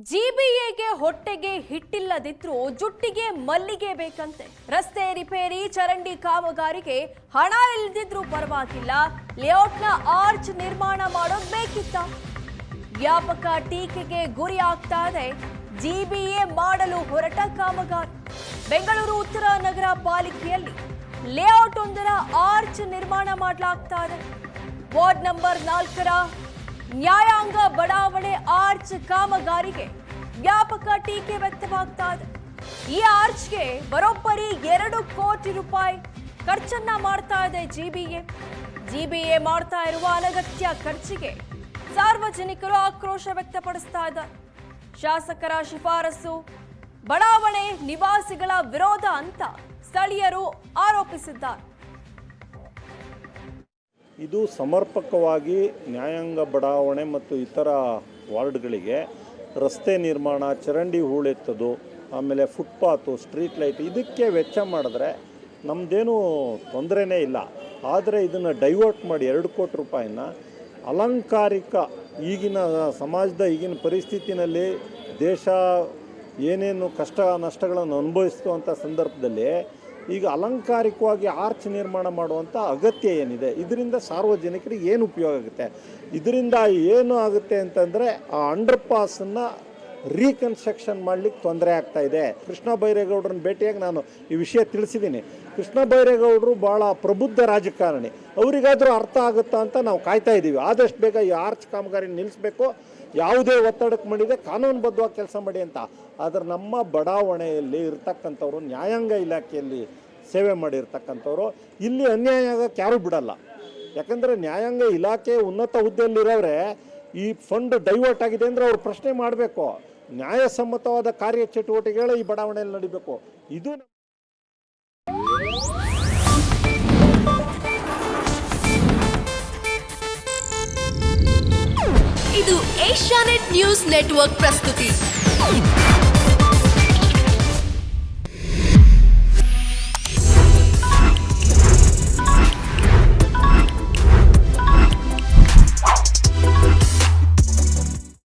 ಜಿಬಿಎಗೆ ಹೊಟ್ಟೆಗೆ ಹಿಟ್ಟಿಲ್ಲದಿದ್ರೂ ಜುಟ್ಟಿಗೆ ಮಲ್ಲಿಗೆ ಬೇಕಂತೆ. ರಸ್ತೆ ರಿಪೇರಿ ಚರಂಡಿ ಕಾಮಗಾರಿಗೆ ಹಣ ಇಲ್ಲದಿದ್ರೂ ಪರವಾಗಿಲ್ಲ, ಲೇಔಟ್ನ ಆರ್ಚ್ ನಿರ್ಮಾಣ ಮಾಡೋದು ಬೇಕಿತ್ತ. ವ್ಯಾಪಕ ಟೀಕೆಗೆ ಗುರಿ ಆಗ್ತಾ ಇದೆ ಜಿಬಿಎ ಮಾಡಲು ಹೊರಟ ಕಾಮಗಾರಿ. ಬೆಂಗಳೂರು ಉತ್ತರ ನಗರ ಪಾಲಿಕೆಯಲ್ಲಿ ಲೇಔಟ್ ಒಂದರ ಆರ್ಚ್ ನಿರ್ಮಾಣ ಮಾಡಲಾಗ್ತಾ ಇದೆ. ವಾರ್ಡ್ ನಂಬರ್ 4ರ ನ್ಯಾಯಾಂಗ ಬಡಾವಣೆ ಆರ್ಚ್ ಕಾಮಗಾರಿಗೆ ವ್ಯಾಪಕ ಟೀಕೆ ವ್ಯಕ್ತವಾಗ್ತಾ ಇದೆ. ಈ ಆರ್ಚ್ಗೆ ಬರೋಬ್ಬರಿ 2 ಕೋಟಿ ರೂಪಾಯಿ ಖರ್ಚನ್ನ ಮಾಡ್ತಾ ಇದೆ ಜಿಬಿಎ ಮಾಡ್ತಾ ಇರುವ ಅನಗತ್ಯ ಖರ್ಚಿಗೆ ಸಾರ್ವಜನಿಕರು ಆಕ್ರೋಶ ವ್ಯಕ್ತಪಡಿಸ್ತಾ ಇದ್ದಾರೆ. ಶಾಸಕರ ಶಿಫಾರಸು ಬಡಾವಣೆ ನಿವಾಸಿಗಳ ವಿರೋಧ ಅಂತ ಸ್ಥಳೀಯರು ಆರೋಪಿಸಿದ್ದಾರೆ. ಇದು ಸಮರ್ಪಕವಾಗಿ ನ್ಯಾಯಾಂಗ ಬಡಾವಣೆ ಮತ್ತು ಇತರ ವಾರ್ಡ್ಗಳಿಗೆ ರಸ್ತೆ ನಿರ್ಮಾಣ, ಚರಂಡಿ ಹೂಳೆತ್ತೋದು, ಆಮೇಲೆ ಫುಟ್ಪಾತು, ಸ್ಟ್ರೀಟ್ ಲೈಟ್ ಇದಕ್ಕೆ ವೆಚ್ಚ ಮಾಡಿದ್ರೆ ನಮ್ಮದೇನೂ ತೊಂದರೆನೇ ಇಲ್ಲ. ಆದರೆ ಇದನ್ನು ಡೈವರ್ಟ್ ಮಾಡಿ 2 ಕೋಟಿ ರೂಪಾಯಿನ ಅಲಂಕಾರಿಕ ಈಗಿನ ಸಮಾಜದ ಈಗಿನ ಪರಿಸ್ಥಿತಿನಲ್ಲಿ ದೇಶ ಏನೇನು ಕಷ್ಟ ನಷ್ಟಗಳನ್ನು ಅನುಭವಿಸ್ತು ಅಂತ ಸಂದರ್ಭದಲ್ಲಿ ಈಗ ಅಲಂಕಾರಿಕವಾಗಿ ಆರ್ಚ್ ನಿರ್ಮಾಣ ಮಾಡುವಂಥ ಅಗತ್ಯ ಏನಿದೆ? ಇದರಿಂದ ಸಾರ್ವಜನಿಕರಿಗೆ ಏನು ಉಪಯೋಗ ಆಗುತ್ತೆ? ಇದರಿಂದ ಏನು ಆಗುತ್ತೆ ಅಂತಂದರೆ ಆ ಅಂಡರ್ ಪಾಸನ್ನು ರೀಕನ್ಸ್ಟ್ರಕ್ಷನ್ ಮಾಡಲಿಕ್ಕೆ ತೊಂದರೆ ಆಗ್ತಾ ಇದೆ. ಕೃಷ್ಣ ಬೈರೇಗೌಡರನ್ನ ಭೇಟಿಯಾಗಿ ನಾನು ಈ ವಿಷಯ ತಿಳಿಸಿದ್ದೀನಿ. ಕೃಷ್ಣ ಬೈರೇಗೌಡರು ಭಾಳ ಪ್ರಬುದ್ಧ ರಾಜಕಾರಣಿ, ಅವರಿಗಾದರೂ ಅರ್ಥ ಆಗುತ್ತಾ ಅಂತ ನಾವು ಕಾಯ್ತಾ ಇದ್ದೀವಿ. ಆದಷ್ಟು ಬೇಗ ಈ ಆರ್ಚ್ ಕಾಮಗಾರಿ ನಿಲ್ಲಿಸಬೇಕು, ಯಾವುದೇ ಒತ್ತಡಕ್ಕೆ ಮಾಡಿದೆ ಕಾನೂನುಬದ್ಧವಾಗಿ ಕೆಲಸ ಮಾಡಿ ಅಂತ. ಆದರೆ ನಮ್ಮ ಬಡಾವಣೆಯಲ್ಲಿ ಇರ್ತಕ್ಕಂಥವ್ರು, ನ್ಯಾಯಾಂಗ ಇಲಾಖೆಯಲ್ಲಿ ಸೇವೆ ಮಾಡಿರ್ತಕ್ಕಂಥವ್ರು ಇಲ್ಲಿ ಅನ್ಯಾಯ ಆಗಕ್ಕೆ ಯಾರೂ ಬಿಡಲ್ಲ. ಯಾಕಂದರೆ ನ್ಯಾಯಾಂಗ ಇಲಾಖೆ ಉನ್ನತ ಹುದ್ದೆಯಲ್ಲಿರೋರೆ ಈ ಫಂಡ್ ಡೈವರ್ಟ್ ಆಗಿದೆ ಅಂದರೆ ಅವ್ರು ಪ್ರಶ್ನೆ ಮಾಡಬೇಕು. ನ್ಯಾಯಸಮ್ಮತವಾದ ಕಾರ್ಯಚಟುವಟಿಕೆಗಳು ಈ ಬಡಾವಣೆಯಲ್ಲಿ ನಡಿಬೇಕು. ಇದು ಇದು ಏಷ್ಯಾನೆಟ್ ನ್ಯೂಸ್ ನೆಟ್ವರ್ಕ್ ಪ್ರಸ್ತುತಿ.